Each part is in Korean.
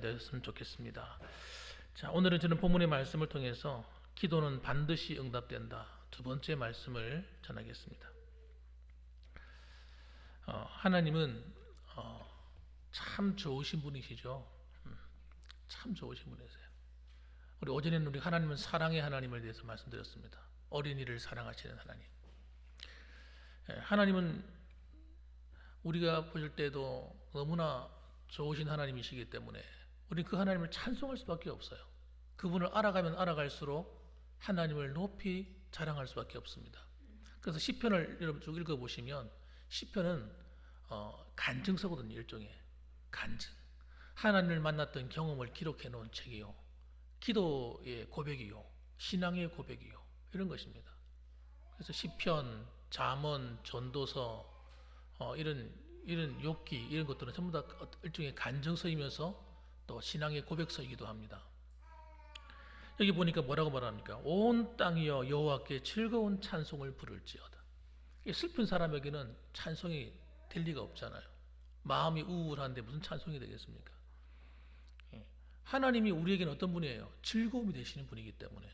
됐으면 좋겠습니다. 자, 오늘은 저는 본문의 말씀을 통해서 기도는 반드시 응답된다. 두 번째 말씀을 전하겠습니다. 하나님은 참 좋으신 분이시죠. 참 좋으신 분이세요. 우리 오전에는 우리 하나님은 사랑의 하나님에 대해서 말씀드렸습니다. 어린이를 사랑하시는 하나님. 하나님은 우리가 보실 때도 너무나 좋으신 하나님이시기 때문에 우리는 그 하나님을 찬송할 수밖에 없어요. 그분을 알아가면 알아갈수록 하나님을 높이 자랑할 수밖에 없습니다. 그래서 시편을 여러분 쭉 읽어보시면 시편은 간증서거든요. 일종의 간증. 하나님을 만났던 경험을 기록해 놓은 책이요. 기도의 고백이요. 신앙의 고백이요. 이런 것입니다. 그래서 시편, 잠언, 전도서 이런 욥기 이런 것들은 전부 다 일종의 간증서이면서 또 신앙의 고백서이기도 합니다. 여기 보니까 뭐라고 말합니까? 온 땅이여 여호와께 즐거운 찬송을 부를지어다. 슬픈 사람에게는 찬송이 될 리가 없잖아요. 마음이 우울한데 무슨 찬송이 되겠습니까? 하나님이 우리에게는 어떤 분이에요? 즐거움이 되시는 분이기 때문에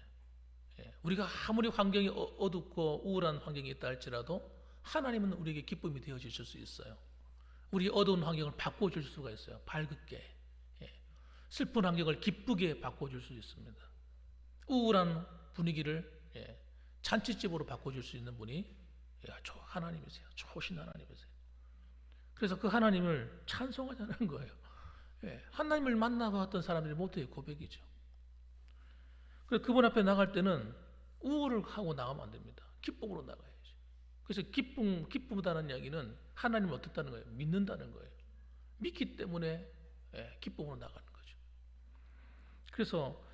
우리가 아무리 환경이 어둡고 우울한 환경이 있다 할지라도 하나님은 우리에게 기쁨이 되어 주실 수 있어요. 우리 어두운 환경을 바꿔줄 수가 있어요. 밝게. 슬픈 환경을 기쁘게 바꿔줄 수 있습니다. 우울한 분위기를 잔치집으로 바꿔줄 수 있는 분이 하나님이세요. 좋으신 하나님이세요. 그래서 그 하나님을 찬송하자는 거예요. 하나님을 만나봤던 사람들이 모두의 고백이죠. 그래서 그분 앞에 나갈 때는 우울을 하고 나가면 안 됩니다. 기쁨으로 나가야죠. 그래서 기쁘다는 이야기는 하나님을 어떻다는 거예요? 믿는다는 거예요. 믿기 때문에 기쁨으로 나가는 거죠. 그래서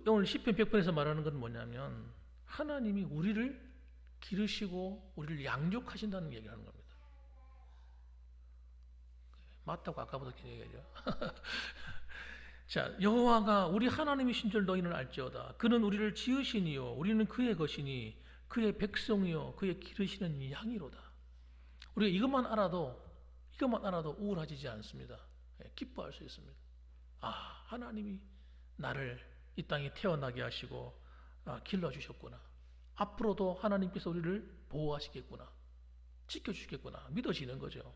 오늘 시편 100편에서 말하는 건 뭐냐면 하나님이 우리를 기르시고 우리를 양육하신다는 얘기를 하는 겁니다. 맞다고 아까부터 얘기하죠. 자, 여호와가 우리 하나님이신 줄 너희는 알지어다. 그는 우리를 지으시니요 우리는 그의 것이니 그의 백성이요 그의 기르시는 양이로다. 우리가 이것만 알아도 우울해지지 않습니다. 기뻐할 수 있습니다. 하나님이 나를 이 땅에 태어나게 하시고 길러주셨구나. 앞으로도 하나님께서 우리를 보호하시겠구나. 지켜주시겠구나. 믿어지는 거죠.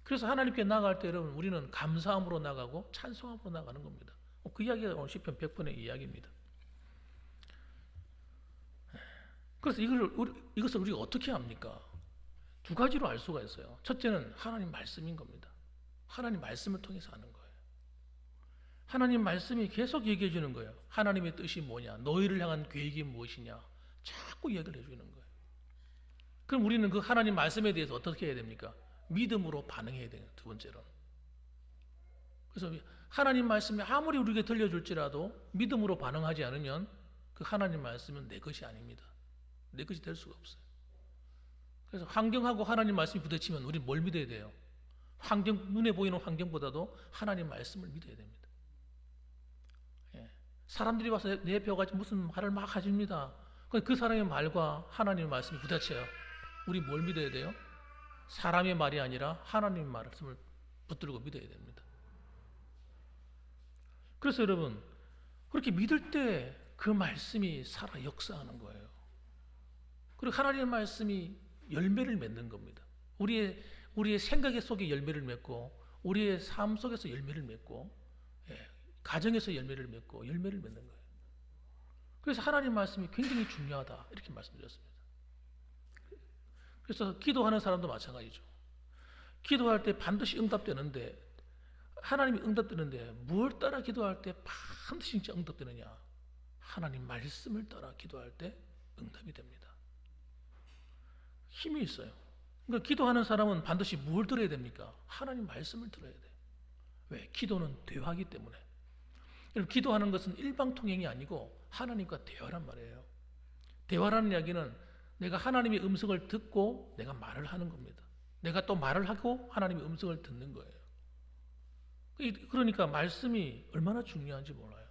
그래서 하나님께 나갈 때 여러분 우리는 감사함으로 나가고 찬송함으로 나가는 겁니다. 그 이야기가 오늘 시편 100편의 이야기입니다. 그래서 이것을 우리가 어떻게 합니까? 두 가지로 알 수가 있어요. 첫째는 하나님 말씀인 겁니다. 하나님 말씀을 통해서 아는 거예요. 하나님 말씀이 계속 얘기해 주는 거예요. 하나님의 뜻이 뭐냐, 너희를 향한 계획이 무엇이냐 자꾸 이야기를 해주는 거예요. 그럼 우리는 그 하나님 말씀에 대해서 어떻게 해야 됩니까? 믿음으로 반응해야 돼요. 두 번째로. 그래서 하나님 말씀이 아무리 우리에게 들려줄지라도 믿음으로 반응하지 않으면 그 하나님 말씀은 내 것이 아닙니다. 내 것이 될 수가 없어요. 그래서 환경하고 하나님 말씀이 부딪히면 우리는 뭘 믿어야 돼요? 눈에 보이는 환경보다도 하나님 말씀을 믿어야 됩니다. 사람들이 와서 내 옆에 와가지고 무슨 말을 막 하십니다. 그 사람의 말과 하나님의 말씀이 부딪혀요. 우리 뭘 믿어야 돼요? 사람의 말이 아니라 하나님의 말씀을 붙들고 믿어야 됩니다. 그래서 여러분 그렇게 믿을 때 그 말씀이 살아 역사하는 거예요. 그리고 하나님의 말씀이 열매를 맺는 겁니다. 우리의 생각 속에 열매를 맺고 우리의 삶 속에서 열매를 맺고 가정에서 열매를 맺고 열매를 맺는 거예요. 그래서 하나님 말씀이 굉장히 중요하다 이렇게 말씀드렸습니다. 그래서 기도하는 사람도 마찬가지죠. 기도할 때 반드시 응답되는데 하나님이 응답되는데 뭘 따라 기도할 때 반드시 진짜 응답되느냐? 하나님 말씀을 따라 기도할 때 응답이 됩니다. 힘이 있어요. 그러니까 기도하는 사람은 반드시 뭘 들어야 됩니까? 하나님 말씀을 들어야 돼요. 왜? 기도는 대화이기 때문에. 기도하는 것은 일방통행이 아니고 하나님과 대화란 말이에요. 대화라는 이야기는 내가 하나님의 음성을 듣고 내가 말을 하는 겁니다. 내가 또 말을 하고 하나님의 음성을 듣는 거예요. 그러니까 말씀이 얼마나 중요한지 몰라요.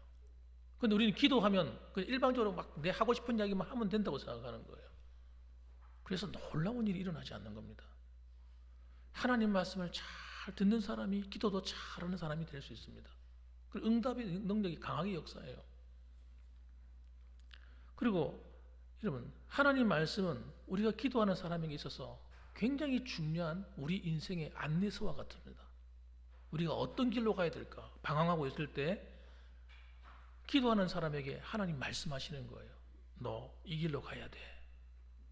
근데 우리는 기도하면 일방적으로 막 내 하고 싶은 이야기만 하면 된다고 생각하는 거예요. 그래서 놀라운 일이 일어나지 않는 겁니다. 하나님 말씀을 잘 듣는 사람이 기도도 잘하는 사람이 될 수 있습니다. 그리고 응답의 능력이 강하게 역사해요. 그리고 여러분, 하나님 말씀은 우리가 기도하는 사람에게 있어서 굉장히 중요한 우리 인생의 안내서와 같습니다. 우리가 어떤 길로 가야 될까 방황하고 있을 때 기도하는 사람에게 하나님 말씀하시는 거예요. 너 이 길로 가야 돼.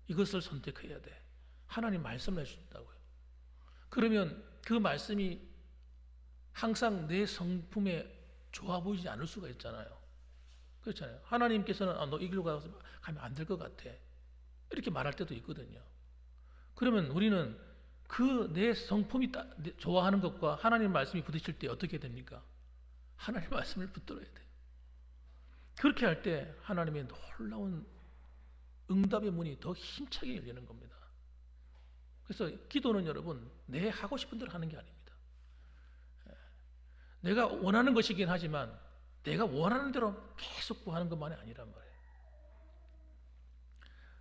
이것을 선택해야 돼. 하나님 말씀을 해주신다고요. 그러면 그 말씀이 항상 내 성품에 좋아 보이지 않을 수가 있잖아요. 그렇잖아요. 하나님께서는 너 이 길로 가면 안 될 것 같아. 이렇게 말할 때도 있거든요. 그러면 우리는 그 내 성품이 좋아하는 것과 하나님 말씀이 부딪힐 때 어떻게 됩니까? 하나님 말씀을 붙들어야 돼요. 그렇게 할 때 하나님의 놀라운 응답의 문이 더 힘차게 열리는 겁니다. 그래서 기도는 여러분 내 하고 싶은 대로 하는 게 아닙니다. 내가 원하는 것이긴 하지만 내가 원하는 대로 계속 구하는 것만이 아니란 말이에요.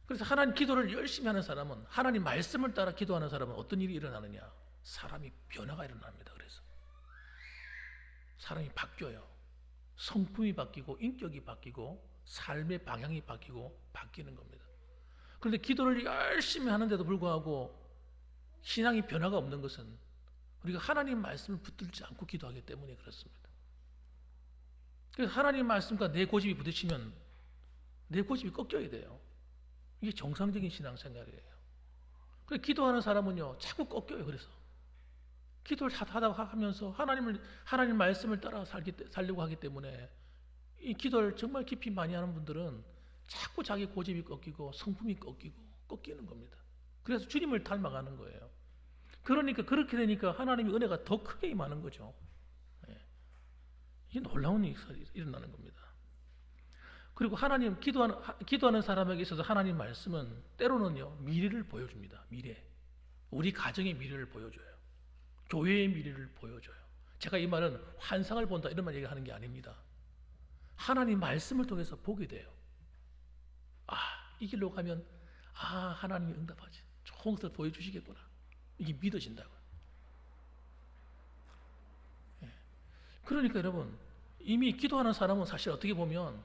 그래서 하나님 기도를 열심히 하는 사람은, 하나님 말씀을 따라 기도하는 사람은 어떤 일이 일어나느냐? 사람이 변화가 일어납니다. 그래서 사람이 바뀌어요. 성품이 바뀌고 인격이 바뀌고 삶의 방향이 바뀌고 바뀌는 겁니다. 그런데 기도를 열심히 하는데도 불구하고 신앙이 변화가 없는 것은 우리가 하나님 말씀을 붙들지 않고 기도하기 때문에 그렇습니다. 그래서 하나님 말씀과 내 고집이 부딪히면 내 고집이 꺾여야 돼요. 이게 정상적인 신앙생활이에요. 그래서 기도하는 사람은요 자꾸 꺾여요. 그래서 기도를 하다 하면서 하나님 말씀을 따라 살려고 하기 때문에 이 기도를 정말 깊이 많이 하는 분들은 자꾸 자기 고집이 꺾이고 성품이 꺾이는 겁니다. 그래서 주님을 닮아가는 거예요. 그러니까 그렇게 되니까 하나님의 은혜가 더 크게 임하는 거죠. 이게 놀라운 일이 일어나는 겁니다. 그리고 하나님 기도하는 사람에게 있어서 하나님 말씀은 때로는요 미래를 보여줍니다. 미래, 우리 가정의 미래를 보여줘요. 교회의 미래를 보여줘요. 제가 이 말은 환상을 본다 이런 말 얘기하는 게 아닙니다. 하나님 말씀을 통해서 보게 돼요. 이 길로 가면 하나님이 응답하지. 좋은 것을 보여주시겠구나. 이게 믿어진다고요. 그러니까 여러분 이미 기도하는 사람은 사실 어떻게 보면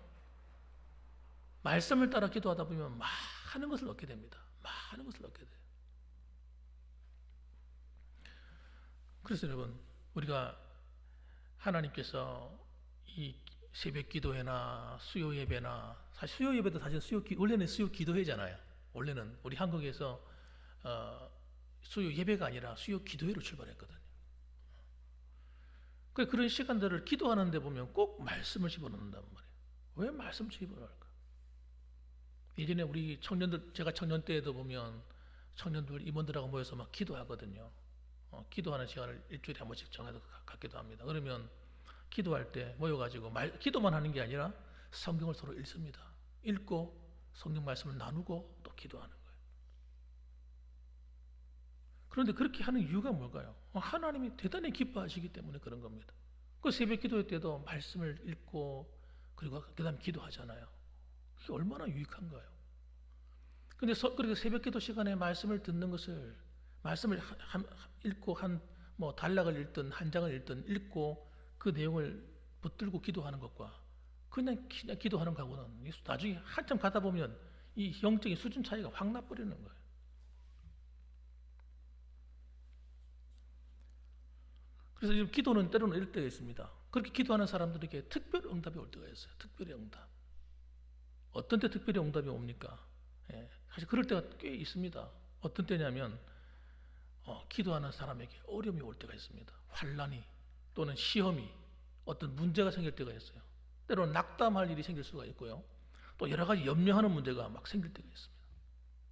말씀을 따라 기도하다 보면 많은 것을 얻게 됩니다. 많은 것을 얻게 돼요. 그래서 여러분 우리가 하나님께서 이 새벽 기도회나 수요 예배나 사실 수요 예배도 원래는 수요 기도회잖아요. 원래는 우리 한국에서 수요 예배가 아니라 수요 기도회로 출발했거든요. 그런 시간들을 기도하는데 보면 꼭 말씀을 집어넣는단 말이에요. 왜 말씀을 집어넣을까? 예전에 우리 청년들, 제가 청년 때에도 보면 청년들 임원들하고 모여서 막 기도하거든요. 기도하는 시간을 일주일에 한 번씩 정해서 갖기도 합니다. 그러면 기도할 때 모여가지고 기도만 하는 게 아니라 성경을 서로 읽습니다. 읽고 성경 말씀을 나누고 또 기도하는 거예요. 그런데 그렇게 하는 이유가 뭘까요? 하나님이 대단히 기뻐하시기 때문에 그런 겁니다. 그 새벽 기도회 때도 말씀을 읽고 그리고 그 다음에 기도하잖아요. 그게 얼마나 유익한가요? 근데 그렇게 새벽 기도 시간에 말씀을 듣는 것을 말씀을 읽고 단락을 읽든 한 장을 읽든 읽고 그 내용을 붙들고 기도하는 것과 그냥 기도하는 것하고는 나중에 한참 가다 보면 이 영적인 수준 차이가 확 나버리는 거예요. 그래서 지금 기도는 때로는 이럴 때가 있습니다. 그렇게 기도하는 사람들에게 특별 응답이 올 때가 있어요. 특별히 응답. 어떤 때 특별히 응답이 옵니까? 사실 그럴 때가 꽤 있습니다. 어떤 때냐면 기도하는 사람에게 어려움이 올 때가 있습니다. 환난이 또는 시험이 어떤 문제가 생길 때가 있어요. 때로는 낙담할 일이 생길 수가 있고요. 또 여러 가지 염려하는 문제가 막 생길 때가 있습니다.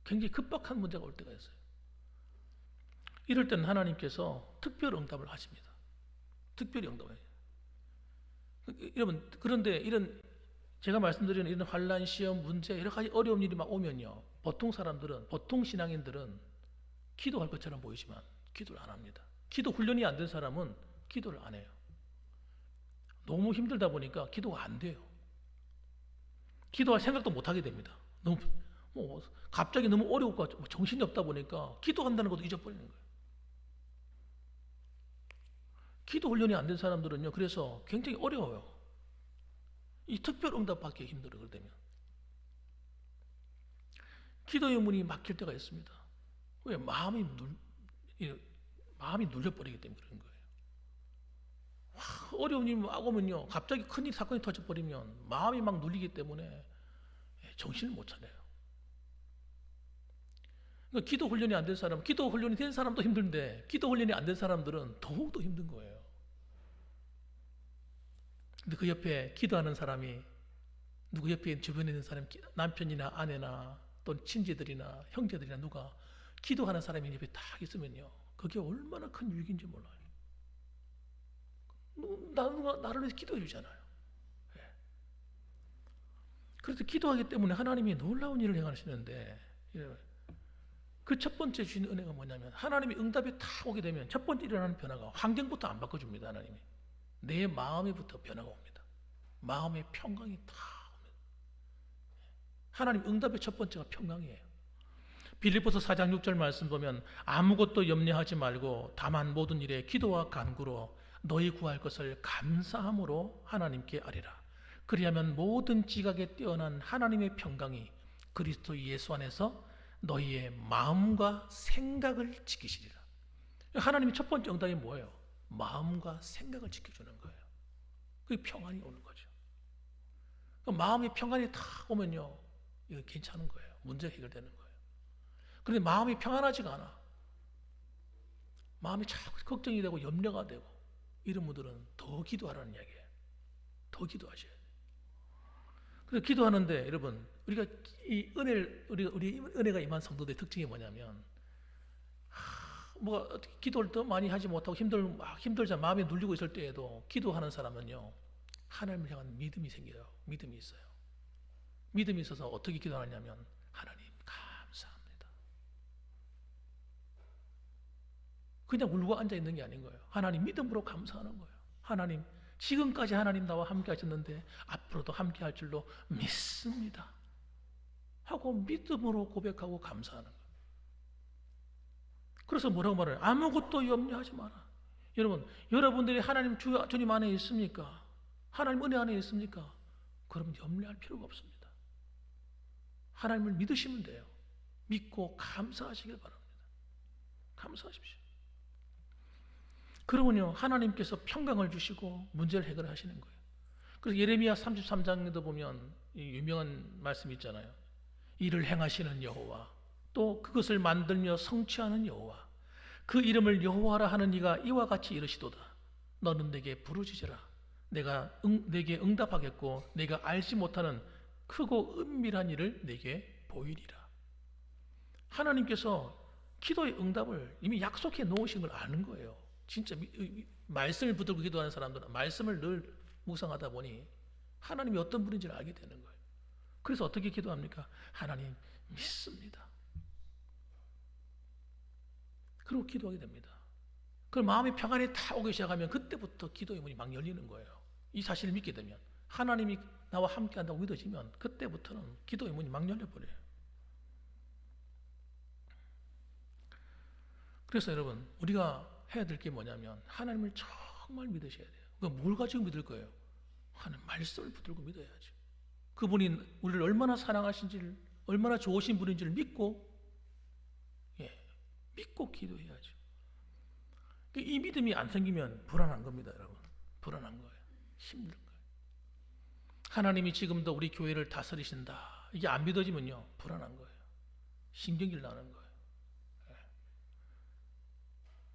굉장히 급박한 문제가 올 때가 있어요. 이럴 때는 하나님께서 특별 응답을 하십니다. 특별히 응답을 해요. 여러분 그런데 이런 제가 말씀드리는 이런 환난, 시험, 문제 여러 가지 어려운 일이 막 오면요. 보통 신앙인들은 기도할 것처럼 보이지만 기도를 안 합니다. 기도 훈련이 안 된 사람은 기도를 안 해요. 너무 힘들다 보니까 기도가 안 돼요. 기도할 생각도 못 하게 됩니다. 갑자기 너무 어렵고 정신이 없다 보니까 기도한다는 것도 잊어버리는 거예요. 기도 훈련이 안 된 사람들은요, 그래서 굉장히 어려워요. 이 특별 응답 받기 힘들어. 그러면 기도의 문이 막힐 때가 있습니다. 왜? 마음이 눌려버리기 때문에 그런 거예요. 어려운 일 막 오면요, 갑자기 큰일 사건이 터져버리면 마음이 막 눌리기 때문에 정신을 못 차려요. 그러니까 기도 훈련이 안 된 사람, 기도 훈련이 된 사람도 힘든데 기도 훈련이 안 된 사람들은 더욱더 힘든 거예요. 근데 그 옆에 기도하는 사람이, 누구 옆에 주변에 있는 사람, 남편이나 아내나 또 친지들이나 형제들이나 누가 기도하는 사람이 옆에 딱 있으면요, 그게 얼마나 큰 유익인지 몰라요. 누가 나를 위해서 기도해 주잖아요. 그래서 기도하기 때문에 하나님이 놀라운 일을 행하시는데, 그 첫 번째 주신 은혜가 뭐냐면, 하나님이 응답이 다 오게 되면 첫 번째 일어나는 변화가 환경부터 안 바꿔줍니다. 하나님이 내 마음에부터 변화가 옵니다. 마음의 평강이 다 옵니다. 하나님 응답의 첫 번째가 평강이에요. 빌립보서 4장 6절 말씀 보면, 아무것도 염려하지 말고 다만 모든 일에 기도와 간구로 너희 구할 것을 감사함으로 하나님께 아뢰라. 그리하면 모든 지각에 뛰어난 하나님의 평강이 그리스도 예수 안에서 너희의 마음과 생각을 지키시리라. 하나님의 첫 번째 응답이 뭐예요? 마음과 생각을 지켜주는 거예요. 그게 평안이 오는 거죠. 마음의 평안이 다 오면요, 이거 괜찮은 거예요. 문제가 해결되는 거예요. 그런데 마음이 평안하지가 않아. 마음이 자꾸 걱정이 되고 염려가 되고 이런 분들은 더 기도하라는 이야기예요. 더 기도하셔야 돼요. 그래서 기도하는데 여러분, 우리가 이 우리 은혜가 임한 성도들의 특징이 뭐냐면, 뭐 기도를 더 많이 하지 못하고 힘들자 마음이 눌리고 있을 때에도 기도하는 사람은요, 하나님을 향한 믿음이 생겨요. 믿음이 있어요. 믿음이 있어서 어떻게 기도하냐면, 하나님 감사합니다. 그냥 울고 앉아 있는 게 아닌 거예요. 하나님 믿음으로 감사하는 거예요. 하나님, 지금까지 하나님 나와 함께 하셨는데 앞으로도 함께 할 줄로 믿습니다 하고 믿음으로 고백하고 감사하는 거예요. 그래서 뭐라고 말해요? 아무것도 염려하지 마라. 여러분들이 하나님 주님 안에 있습니까? 하나님 은혜 안에 있습니까? 그러면 염려할 필요가 없습니다. 하나님을 믿으시면 돼요. 믿고 감사하시길 바랍니다. 감사하십시오. 그러면요, 하나님께서 평강을 주시고 문제를 해결하시는 거예요. 그래서 예레미야 33장에도 보면 이 유명한 말씀이 있잖아요. 이를 행하시는 여호와, 또 그것을 만들며 성취하는 여호와, 그 이름을 여호와라 하는 이가 이와 같이 이르시도다. 너는 내게 부르짖으라. 내가 내게 응답하겠고 내가 알지 못하는 크고 은밀한 일을 내게 보이리라. 하나님께서 기도의 응답을 이미 약속해 놓으신 걸 아는 거예요. 진짜 말씀을 붙들고 기도하는 사람들은 말씀을 늘 묵상하다 보니 하나님이 어떤 분인지를 알게 되는 거예요. 그래서 어떻게 기도합니까? 하나님 믿습니다. 그리고 기도하게 됩니다. 그 마음의 평안이 다 오기 시작하면 그때부터 기도의 문이 막 열리는 거예요. 이 사실을 믿게 되면, 하나님이 나와 함께 한다고 믿어지면 그때부터는 기도의 문이 막 열려버려요. 그래서 여러분, 우리가 해야 될 게 뭐냐면 하나님을 정말 믿으셔야 돼요. 그럼 뭘 가지고 믿을 거예요? 하나님 말씀을 붙들고 믿어야죠. 그분이 우리를 얼마나 사랑하신지를, 얼마나 좋으신 분인지를 믿고 기도해야죠. 이 믿음이 안 생기면 불안한 겁니다, 여러분. 불안한 거예요. 힘든 거예요. 하나님이 지금도 우리 교회를 다스리신다, 이게 안 믿어지면요, 불안한 거예요. 신경질 나는 거예요.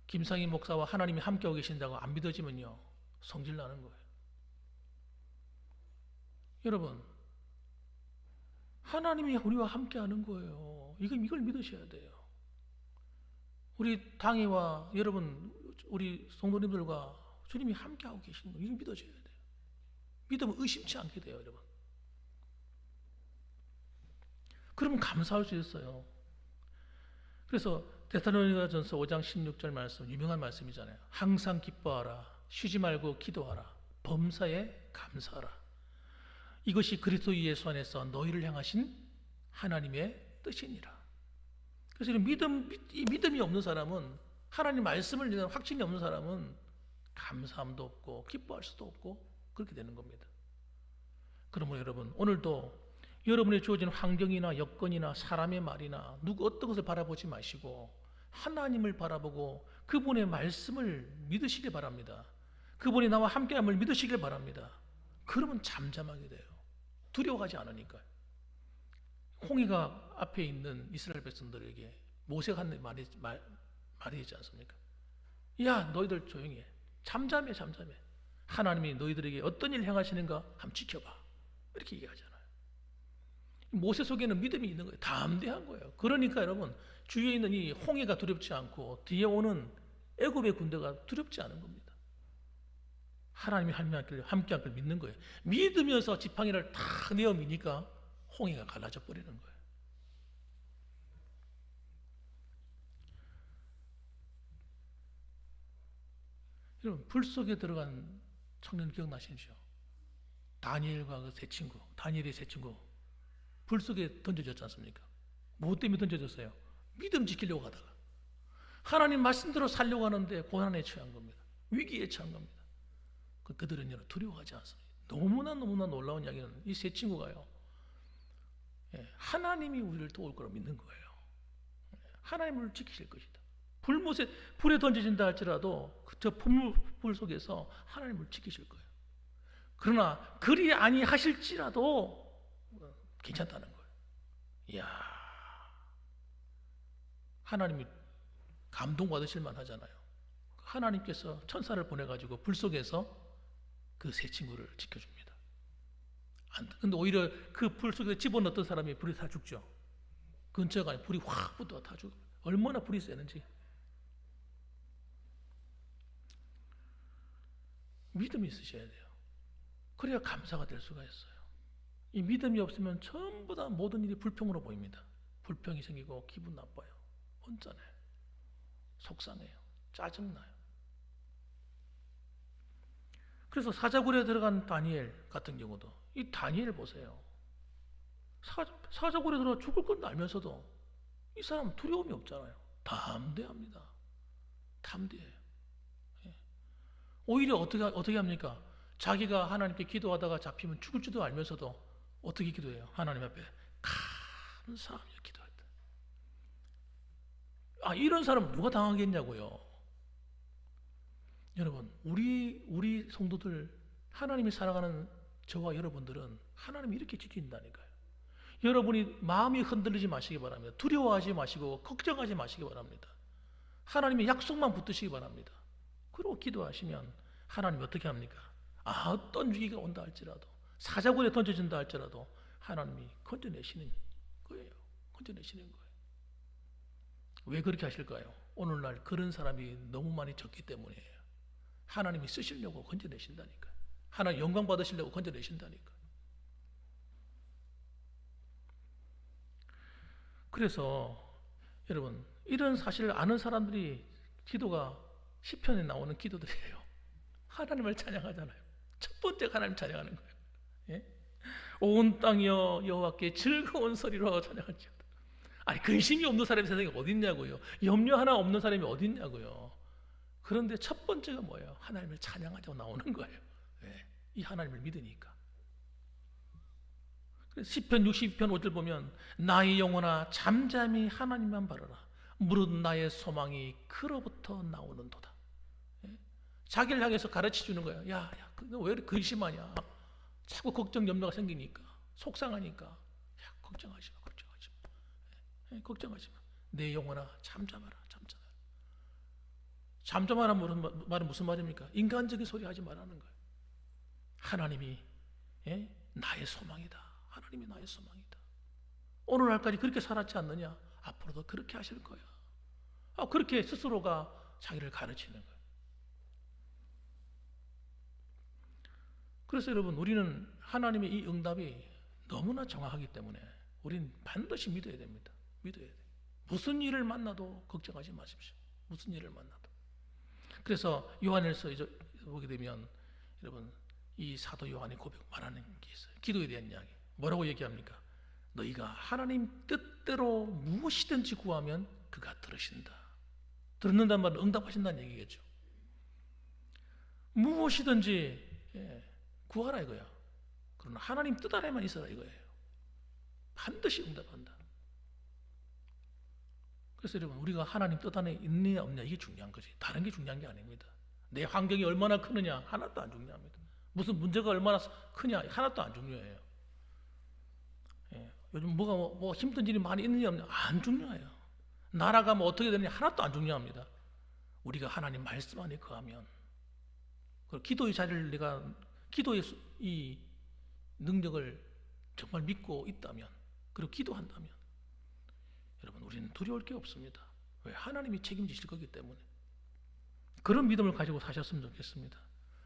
김상희 목사와 하나님이 함께하고 계신다고 안 믿어지면요, 성질 나는 거예요. 여러분, 하나님이 우리와 함께하는 거예요. 이걸 믿으셔야 돼요. 우리 당회와 여러분, 우리 성도님들과 주님이 함께하고 계시는 거, 이걸 믿어줘야 돼요. 믿으면 의심치 않게 돼요, 여러분. 그러면 감사할 수 있어요. 그래서 데살로니가전서 5장 16절 말씀, 유명한 말씀이잖아요. 항상 기뻐하라, 쉬지 말고 기도하라, 범사에 감사하라. 이것이 그리스도 예수 안에서 너희를 향하신 하나님의 뜻이니라. 그래서 믿음이 없는 사람은, 하나님 말씀을 믿는 확신이 없는 사람은 감사함도 없고 기뻐할 수도 없고 그렇게 되는 겁니다. 그러면 여러분, 오늘도 여러분이 주어진 환경이나 여건이나 사람의 말이나 누구 어떤 것을 바라보지 마시고 하나님을 바라보고 그분의 말씀을 믿으시길 바랍니다. 그분이 나와 함께함을 믿으시길 바랍니다. 그러면 잠잠하게 돼요. 두려워하지 않으니까요. 홍해가 앞에 있는 이스라엘 백성들에게 모세가 한 말이 있지 않습니까? 야, 너희들 조용히 해. 잠잠해. 하나님이 너희들에게 어떤 일을 행하시는가 한번 지켜봐. 이렇게 얘기하잖아요. 모세 속에는 믿음이 있는 거예요. 담대한 거예요. 그러니까 여러분, 주위에 있는 이 홍해가 두렵지 않고 뒤에 오는 애굽의 군대가 두렵지 않은 겁니다. 하나님이 함께 할 걸 믿는 거예요. 믿으면서 지팡이를 탁 내어 미니까 홍해가 갈라져 버리는 거예요. 여러분, 불 속에 들어간 청년 기억나시죠? 다니엘과 그 세 친구, 다니엘의 세 친구 불 속에 던져졌지 않습니까? 무엇 때문에 던져졌어요? 믿음 지키려고 하다가 하나님 말씀대로 살려고 하는데 고난에 처한 겁니다. 위기에 처한 겁니다. 그들은 두려워하지 않습니다. 너무나 놀라운 이야기는 이 세 친구가요, 하나님이 우리를 도울 거라 믿는 거예요. 하나님을 지키실 것이다. 불에 던져진다 할지라도 저 불 속에서 하나님을 지키실 거예요. 그러나 그리 아니하실지라도 괜찮다는 거예요. 이야, 하나님이 감동받으실 만하잖아요. 하나님께서 천사를 보내가지고 불 속에서 그 세 친구를 지켜줍니다. 근데 오히려 그 불 속에 집어넣었던 사람이 불에 다 죽죠. 근처가 아니라 불이 확 붙어 다 죽어요. 얼마나 불이 세는지. 믿음이 있으셔야 돼요. 그래야 감사가 될 수가 있어요. 이 믿음이 없으면 전부 다 모든 일이 불평으로 보입니다. 불평이 생기고 기분 나빠요. 혼자네요. 속상해요. 짜증나요. 그래서 사자굴에 들어간 다니엘 같은 경우도 이 다니엘 보세요. 사자굴에 들어가 죽을 건 알면서도 이 사람은 두려움이 없잖아요. 담대합니다. 담대해요. 오히려 어떻게 합니까? 자기가 하나님께 기도하다가 잡히면 죽을 줄도 알면서도 어떻게 기도해요? 하나님 앞에 감사하며 기도할 때. 이런 사람 누가 당하겠냐고요. 여러분, 우리 성도들, 하나님이 사랑하는 저와 여러분들은 하나님이 이렇게 지킨다니까요. 여러분이 마음이 흔들리지 마시기 바랍니다. 두려워하지 마시고 걱정하지 마시기 바랍니다. 하나님의 약속만 붙드시기 바랍니다. 그리고 기도하시면 하나님이 어떻게 합니까? 어떤 위기가 온다 할지라도, 사자굴에 던져진다 할지라도 하나님이 건져내시는 거예요. 건져내시는 거예요. 왜 그렇게 하실까요? 오늘날 그런 사람이 너무 많이 적기 때문이에요. 하나님이 쓰시려고 건져내신다니까요. 하나님 영광 받으시려고 건져내신다니까요. 그래서 여러분, 이런 사실을 아는 사람들이 기도가 시편에 나오는 기도들이에요. 하나님을 찬양하잖아요. 첫 번째 하나님 찬양하는 거예요. 예? 온 땅이여 여호와께 즐거운 소리로 찬양할지어다. 근심이 없는 사람이 세상에 어디 있냐고요. 염려 하나 없는 사람이 어디 있냐고요. 그런데 첫 번째가 뭐예요? 하나님을 찬양하자고 나오는 거예요. 예? 이 하나님을 믿으니까. 시편 62편 5절 보면 나의 영혼아 잠잠히 하나님만 바라라. 무릇 나의 소망이 그로부터 나오는도다. 자기를 향해서 가르쳐 주는 거야. 야, 너 왜 이렇게 근심하냐? 자꾸 걱정, 염려가 생기니까, 속상하니까. 야, 걱정하지 마. 걱정하지 마. 내 영혼아, 잠잠하라. 잠잠하라 말은 무슨 말입니까? 인간적인 소리 하지 말라는 거예요. 하나님이 나의 소망이다. 하나님이 나의 소망이다. 오늘날까지 그렇게 살았지 않느냐? 앞으로도 그렇게 하실 거야. 그렇게 스스로가 자기를 가르치는 거예요. 그래서 여러분, 우리는 하나님의 이 응답이 너무나 정확하기 때문에 우리는 반드시 믿어야 됩니다. 믿어야 돼요. 무슨 일을 만나도 걱정하지 마십시오. 무슨 일을 만나도. 그래서 요한일서 보게 되면 여러분, 이 사도 요한의 고백 말하는 게 있어요. 기도에 대한 이야기. 뭐라고 얘기합니까? 너희가 하나님 뜻대로 무엇이든지 구하면 그가 들으신다. 듣는단 말은 응답하신다는 얘기겠죠. 무엇이든지 구하라 이거야. 그러나 하나님 뜻 안에만 있어라 이거예요. 반드시 응답한다. 그래서 여러분, 우리가 하나님 뜻 안에 있느냐 없느냐 이게 중요한 거지. 다른 게 중요한 게 아닙니다. 내 환경이 얼마나 크느냐 하나도 안 중요합니다. 무슨 문제가 얼마나 크냐 하나도 안 중요해요. 요즘 뭐 힘든 일이 많이 있느냐 없느냐 안 중요해요. 나라가 뭐 어떻게 되느냐 하나도 안 중요합니다. 우리가 하나님 말씀 안에 거하면, 그리고 기도의 자리를 내가 기도의 이 능력을 정말 믿고 있다면, 그리고 기도한다면, 여러분 우리는 두려울 게 없습니다. 왜? 하나님이 책임지실 거기 때문에. 그런 믿음을 가지고 사셨으면 좋겠습니다.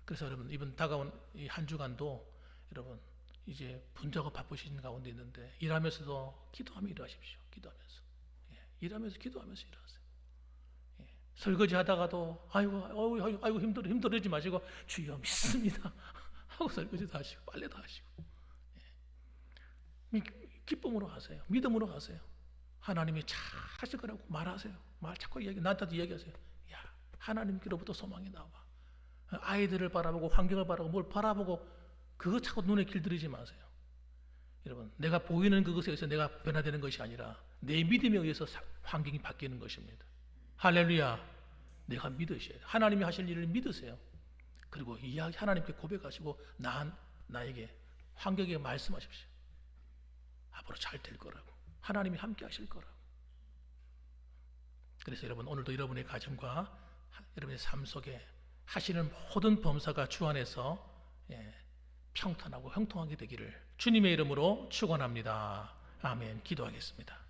그래서 여러분, 이번 다가온 이 한 주간도 여러분 이제 분주하고 바쁘신 가운데 있는데 일하면서도 기도하며 일하십시오. 기도하면서 일하면서 기도하면서 일하세요. 설거지 하다가도 아이고 힘들어지 마시고 주여 믿습니다 하고 설거지도 하시고 빨래도 하시고 기쁨으로 하세요. 믿음으로 하세요. 하나님이 잘 하실 거라고 말하세요. 자꾸 나한테도 이야기하세요. 야, 하나님께로부터 소망이 나와. 아이들을 바라보고 환경을 바라보고 뭘 바라보고 그거 자꾸 눈에 길들이지 마세요. 여러분, 내가 보이는 그것에 의해서 내가 변화되는 것이 아니라 내 믿음에 의해서 환경이 바뀌는 것입니다. 할렐루야. 내가 믿으셔야 돼요. 하나님이 하실 일을 믿으세요. 그리고 이야기 하나님께 고백하시고 나에게 환경에 말씀하십시오. 앞으로 잘 될 거라고. 하나님이 함께 하실 거라고. 그래서 여러분, 오늘도 여러분의 가정과 여러분의 삶 속에 하시는 모든 범사가 주 안에서 평탄하고 형통하게 되기를 주님의 이름으로 축원합니다. 아멘. 기도하겠습니다.